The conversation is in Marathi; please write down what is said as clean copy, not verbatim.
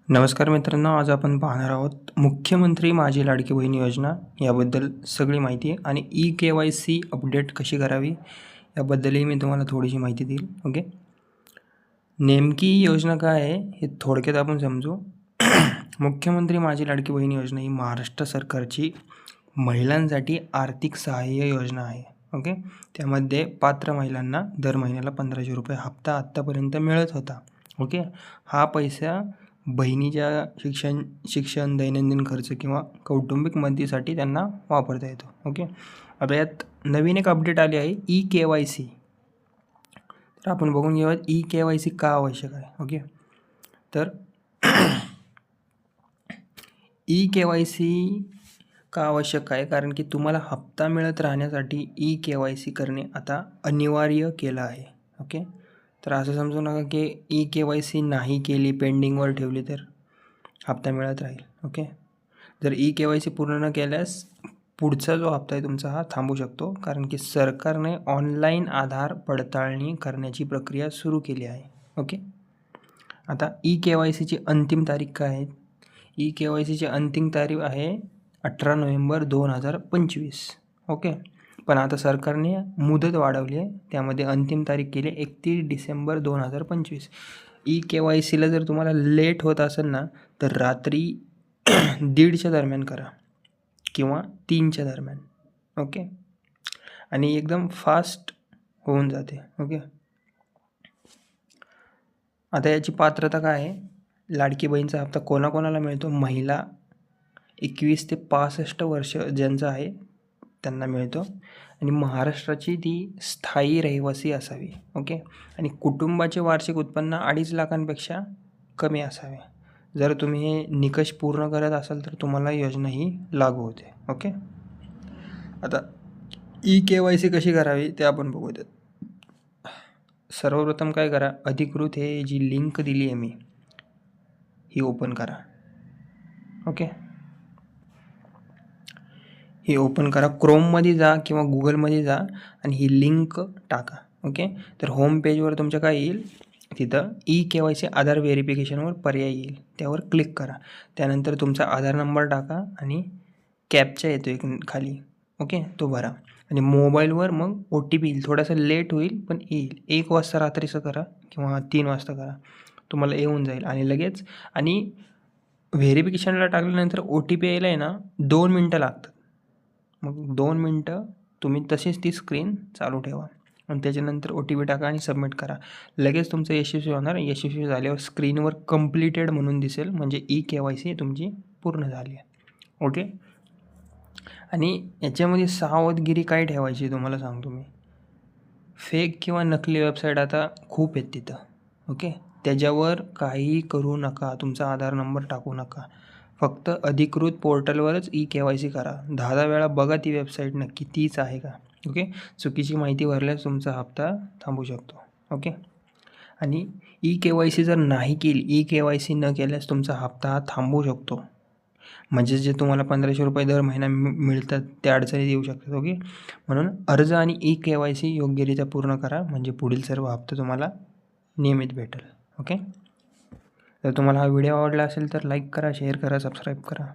नमस्कार मित्रांनो, आज आपण पाहणार आहोत मुख्यमंत्री माझी लाडकी बहीण योजना याबद्दल सगळी माहिती आहे आणि KYC अपडेट कशी करावी याबद्दलही मी तुम्हाला थोडीशी माहिती देईल. ओके, नेमकी योजना काय आहे हे थोडक्यात आपण समजू. मुख्यमंत्री माझी लाडकी बहीण योजना ही महाराष्ट्र सरकारची महिलांसाठी आर्थिक सहाय्य योजना आहे. ओके, त्यामध्ये पात्र महिलांना दर महिन्याला 1500 रुपये हप्ता आत्तापर्यंत मिळत होता. ओके, हा पैसा बहिणीच्या शिक्षण दैनंदिन खर्च किंवा कौटुंबिक मदतीसाठी त्यांना वापरता येतो. ओके, आता यात नवीन एक अपडेट आली आहे KYC. तर आपण बघून घेऊया KYC का आवश्यक आहे. ओके, तर KYC का आवश्यक आहे, कारण की तुम्हाला हप्ता मिळत राहण्यासाठी KYC करणे आता अनिवार्य केलं आहे. ओके, तर असं समजू नका की KYC नाही केली, पेंडिंगवर ठेवली तर हप्ता मिळत राहील. ओके, जर KYC पूर्ण न केल्यास पुढचा जो हप्ता आहे तुमचा हा थांबू शकतो, कारण की सरकारने ऑनलाईन आधार पडताळणी करण्याची प्रक्रिया सुरू केली आहे. ओके, आता KYCची अंतिम तारीख काय आहे. KYCची अंतिम तारीख आहे 18 नोव्हेंबर 2025. ओके, पण आता सरकारने मुदत वाढवली आहे, त्यामध्ये अंतिम तारीख केली 31 डिसेंबर 2025. KYCला जर तुम्हाला लेट होत असेल ना, तर रात्री 1:30च्या दरम्यान करा किंवा 3च्या दरम्यान. ओके, आणि एकदम फास्ट होऊन जाते. ओके, आता याची पात्रता काय आहे. लाडकी बहीणचा हप्ता कोणाकोणाला मिळतो. महिला 21 ते 65 वर्ष ज्यांचं आहे त्यांना मिळतो आणि महाराष्ट्राची ती स्थायी रहिवासी असावी. ओके, आणि कुटुंबाचे वार्षिक उत्पन्न 2.5 लाखांपेक्षा कमी असावे. जर तुम्ही हे निकष पूर्ण करत असाल तर तुम्हाला योजना ही लागू होते. ओके, आता KYC कशी करावी ते आपण बघूयात. सर्वप्रथम काय करा, अधिकृत हे जी लिंक दिली आहे मी ही ओपन करा. ओके, ही ओपन करा. क्रोममध्ये जा किंवा गुगलमध्ये जा आणि ही लिंक टाका. ओके, तर होम पेजवर तुमच्या काय येईल, तिथं KYC आधार व्हेरिफिकेशनवर पर्याय येईल, त्यावर क्लिक करा. त्यानंतर तुमचा आधार नंबर टाका आणि कॅप्चा येतो एक खाली. ओके, तो भरा आणि मोबाईलवर मग OTP येईल. थोडासा लेट होईल पण येईल. 1 वाजता रात्रीचं करा किंवा 3 वाजता करा, तुम्हाला येऊन जाईल आणि लगेच. आणि व्हेरिफिकेशनला टाकल्यानंतर OTP यायला आहे ना 2 मिनटं लागतात. मग 2 मिनटं तुम्ही तशीच ती स्क्रीन चालू ठेवा आणि त्याच्यानंतर OTP टाका आणि सबमिट करा. लगेच तुमचं यशस्वी होणार. यशस्वी झाल्यावर स्क्रीनवर कंप्लीटेड म्हणून दिसेल, म्हणजे KYC तुमची पूर्ण झाली आहे. ओके, आणि याच्यामध्ये सावधगिरी काय ठेवायची तुम्हाला सांगतो मी. फेक किंवा नकली वेबसाईट आता खूप आहेत तिथं. ओके, त्याच्यावर काही करू नका. तुमचा आधार नंबर टाकू नका. फक्त अधिकृत पोर्टलवरच KYC करा. 10 वेळा बघा ती वेबसाईट नक्की तीच आहे का. ओके, चुकीची माहिती भरल्यास तुमचा हप्ता थांबू शकतो. ओके, आणि KYC जर नाही केली, KYC न केल्यास तुमचा हप्ता हा थांबू शकतो. म्हणजे जे तुम्हाला 1500 रुपये दर महिना मिळतात त्या अडचणीत येऊ शकतात. ओके, म्हणून अर्ज आणि KYC योग्यरित्या पूर्ण करा, म्हणजे पुढील सर्व हप्ते तुम्हाला नियमित भेटेल. ओके, जर तुम्हाला हा व्हिडिओ आवडला असेल तर लाईक करा, शेअर करा, सबस्क्राईब करा.